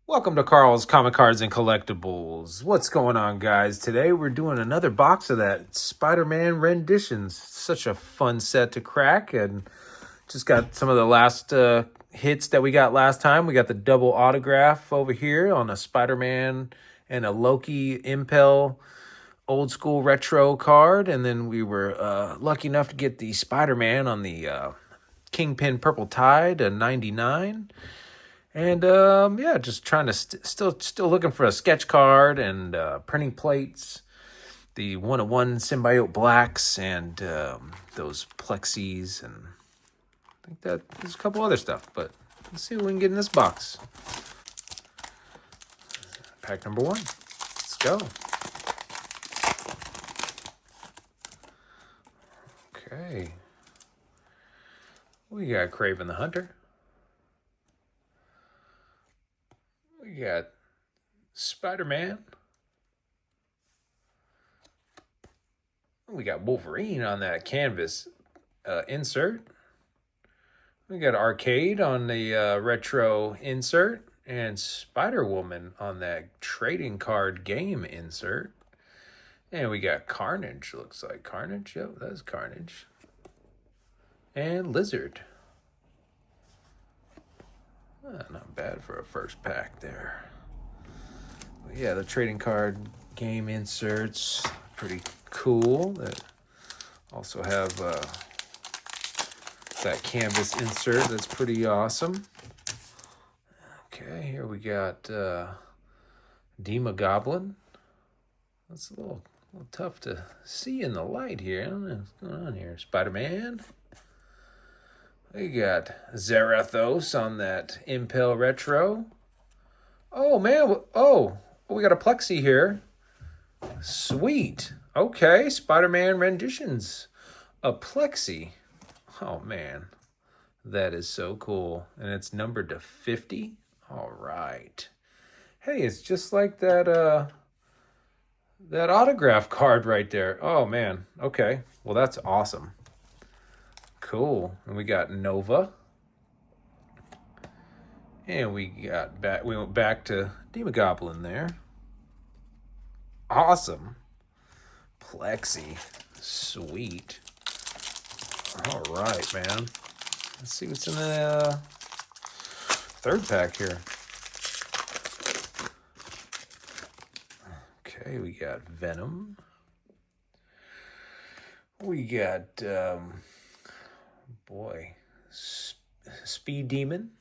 Welcome to Carl's Comic Cards and Collectibles. What's going on, guys? Today we're doing another box of that Spider Man Renditions. Such a fun set to crack, and just got some of the last hits that we got last time. We got the double autograph over here on a Spider Man and a Loki Impel old school retro card, and then we were lucky enough to get the Spider Man on the Kingpin Purple Tide, a 99. And yeah, just trying to still looking for a sketch card and printing plates, the 101 symbiote blacks, and those plexis, and I think that there's a couple other stuff. But let's see what we can get in this box. Pack number 1. Let's go. Okay. We got Kraven the Hunter. We got Spider Man. We got Wolverine on that canvas insert. We got Arcade on the retro insert. And Spider-Woman on that trading card game insert. And we got Carnage. Looks like Carnage. Yep, that's Carnage. And Lizard. Not bad for a first pack there. But yeah, the trading card game inserts, pretty cool. That also have that canvas insert that's pretty awesome. Okay, here we got Demogoblin. That's a little tough to see in the light here. I don't know what's going on here. Spider-Man. We got Zarathos on that Impel Retro. Oh, man. Oh, we got a plexi here. Sweet. Okay, Spider-Man Renditions. A plexi. Oh, man. That is so cool. And it's numbered to 50. All right. Hey, it's just like that that autograph card right there. Oh, man. Okay. Well, that's awesome. Cool. And we got Nova. And we went back to Demogoblin there. Awesome. Plexi. Sweet. All right, man. Let's see what's in the third pack here. Okay, we got Venom. We got Speed Demon.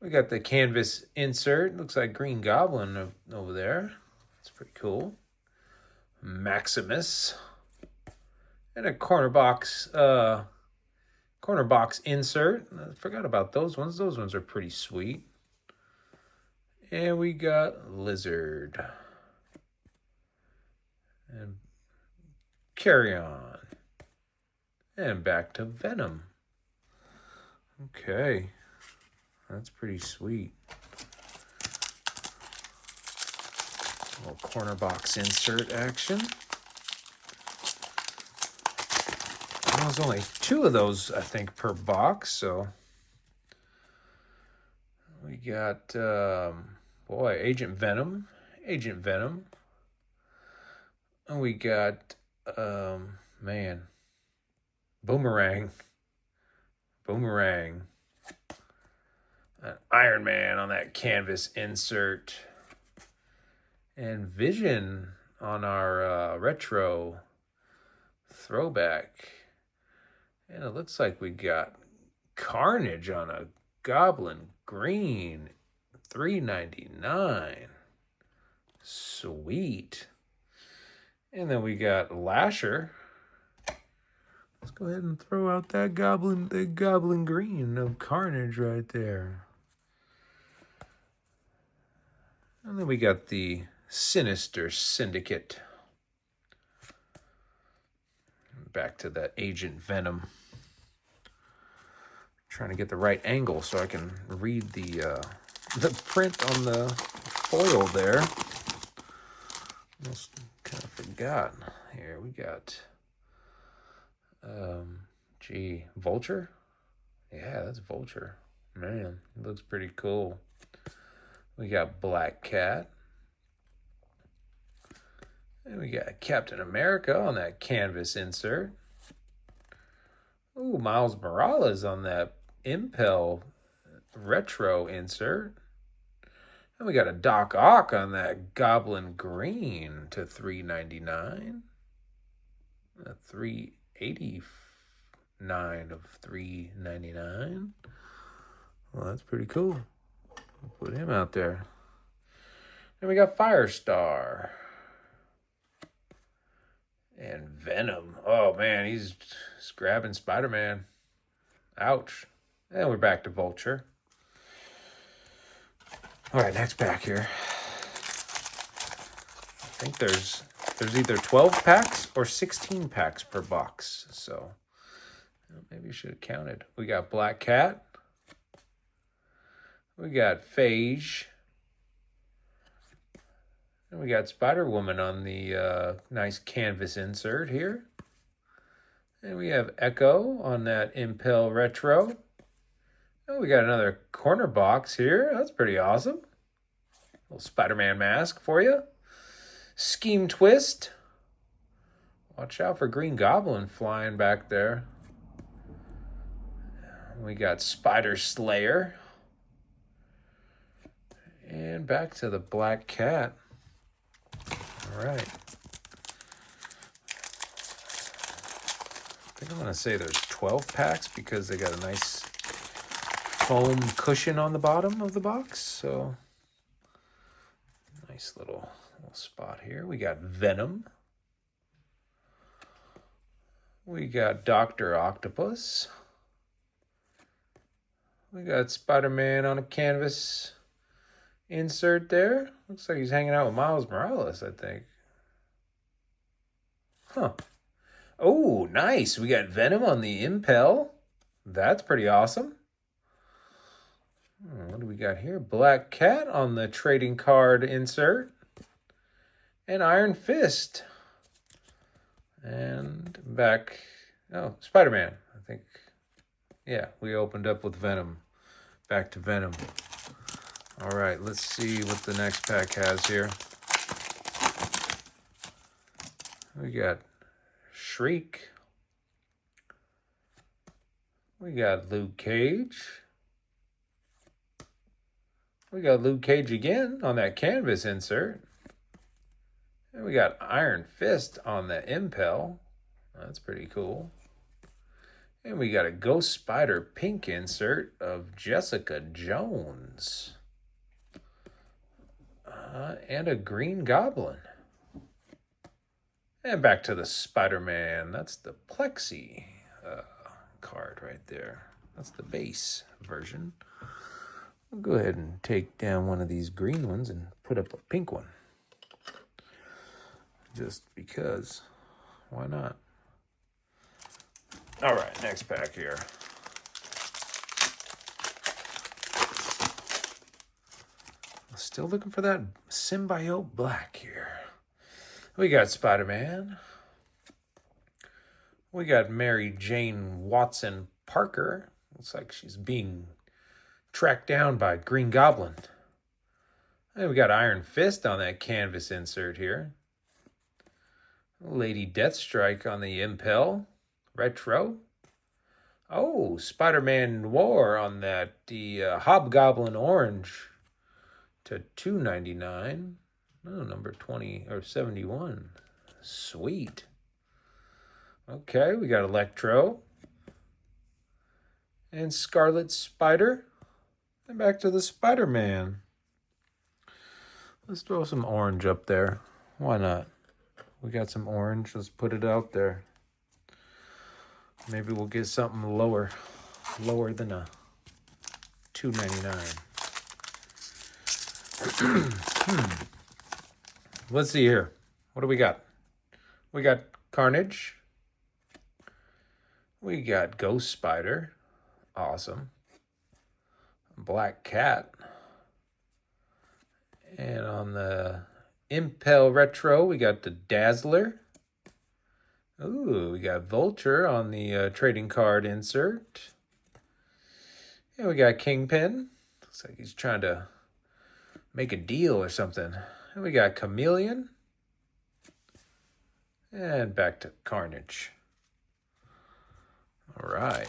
We got the canvas insert. Looks like Green Goblin over there. That's pretty cool. Maximus. And a corner box insert. I forgot about those ones. Those ones are pretty sweet. And we got Lizard. And Carry On. And back to Venom. Okay. That's pretty sweet. A little corner box insert action. There's only 2 of those, I think, per box. So we got, Agent Venom. And we got, Boomerang. Iron Man on that canvas insert. And Vision on our retro throwback. And it looks like we got Carnage on a Goblin Green. $3.99. Sweet. And then we got Lasher. Let's go ahead and throw out that Goblin Green of Carnage right there. And then we got the Sinister Syndicate. Back to that Agent Venom. Trying to get the right angle so I can read the print on the foil there. Almost kind of forgot. Here we got Vulture. Yeah, that's Vulture. Man, it looks pretty cool. We got Black Cat. And we got Captain America on that canvas insert. Ooh, Miles Morales on that Impel retro insert. And we got a Doc Ock on that Goblin Green to $3.99. A $3.89 of $3.99. Well, that's pretty cool. We'll put him out there. And we got Firestar. And Venom. Oh, man, he's grabbing Spider Man. Ouch. And we're back to Vulture. All right, next pack here. I think there's either 12 packs or 16 packs per box. So maybe you should have counted. We got Black Cat. We got Phage. And we got Spider-Woman on the nice canvas insert here. And we have Echo on that Impel Retro. Oh, we got another corner box here. That's pretty awesome. Little Spider-Man mask for you. Scheme Twist. Watch out for Green Goblin flying back there. We got Spider Slayer. And back to the Black Cat. All right. I think I'm going to say there's 12 packs because they got a nice foam cushion on the bottom of the box. So, nice little spot here. We got Venom. We got Dr. Octopus. We got Spider-Man on a canvas insert there. Looks like he's hanging out with Miles Morales, I think. Huh. Oh, nice. We got Venom on the Impel. That's pretty awesome. What do we got here? Black Cat on the trading card insert. And Iron Fist. And back... Oh, Spider-Man. I think... Yeah, we opened up with Venom. Back to Venom. All right, let's see what the next pack has here. We got Shriek. We got Luke Cage. We got Luke Cage again on that canvas insert. And we got Iron Fist on the Impel. That's pretty cool. And we got a Ghost Spider pink insert of Jessica Jones. And a Green Goblin. And back to the Spider-Man. That's the Plexi card right there. That's the base version. We'll go ahead and take down one of these green ones and put up a pink one. Just because. Why not? All right, next pack here. Still looking for that Symbiote Black here. We got Spider-Man. We got Mary Jane Watson Parker. Looks like she's being tracked down by Green Goblin. And we got Iron Fist on that canvas insert here. Lady Deathstrike on the Impel Retro. Oh, Spider-Man Noir on that, the Hobgoblin Orange to $2.99. Oh, number 20 or 71. Sweet. Okay, we got Electro and Scarlet Spider. And back to the Spider-Man. Let's throw some orange up there. Why not? We got some orange. Let's put it out there. Maybe we'll get something lower than a $2.99. Let's see here. What do we got? We got Carnage. We got Ghost Spider. Awesome. Black Cat. And on the Impel Retro, we got the Dazzler. Ooh, we got Vulture on the trading card insert. And we got Kingpin. Looks like he's trying to make a deal or something. And we got Chameleon. And back to Carnage. All right.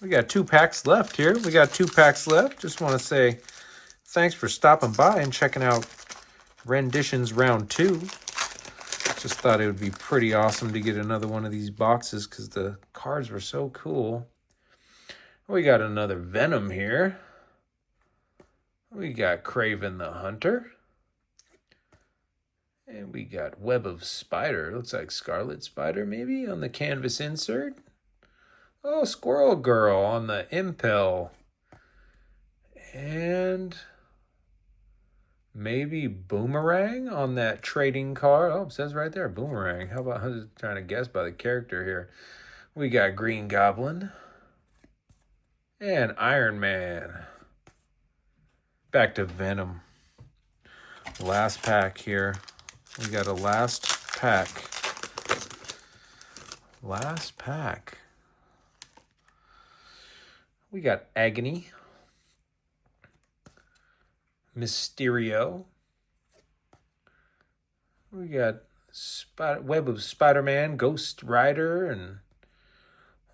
We got 2 packs left here. Just want to say thanks for stopping by and checking out Renditions Round 2. Just thought it would be pretty awesome to get another one of these boxes because the cards were so cool. We got another Venom here. We got Kraven the Hunter. And we got Web of Spider. Looks like Scarlet Spider maybe on the canvas insert. Oh, Squirrel Girl on the Impel. And maybe Boomerang on that trading card. Oh, it says right there, Boomerang. How about, I was trying to guess by the character here. We got Green Goblin. And Iron Man. Back to Venom. Last pack here. We got a last pack. Last pack. We got Agony. Mysterio. We got Web of Spider-Man, Ghost Rider, and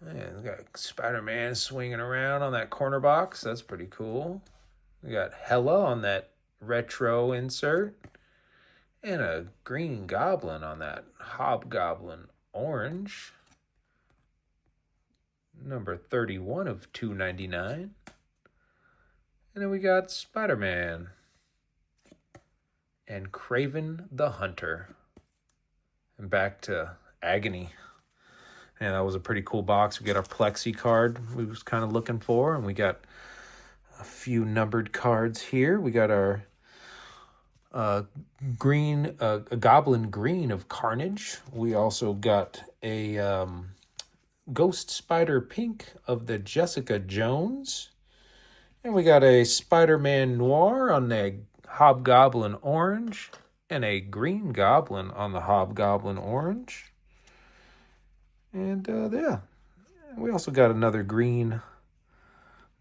we got Spider-Man swinging around on that corner box. That's pretty cool. We got Hela on that retro insert. And a Green Goblin on that Hobgoblin orange. Number 31 of 299. And then we got Spider-Man. And Kraven the Hunter. And back to Agony. And that was a pretty cool box. We got our Plexi card we was kind of looking for. And we got a few numbered cards here. We got our green, a Goblin Green of Carnage. We also got a Ghost Spider Pink of the Jessica Jones. And we got a Spider-Man Noir on the Hobgoblin Orange. And a Green Goblin on the Hobgoblin Orange. And yeah, we also got another green,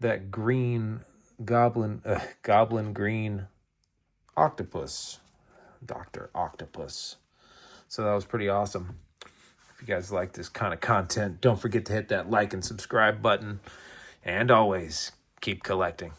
that Green Goblin, Goblin Green Octopus, Dr. Octopus. So that was pretty awesome. If you guys like this kind of content, don't forget to hit that like and subscribe button. And always, keep collecting.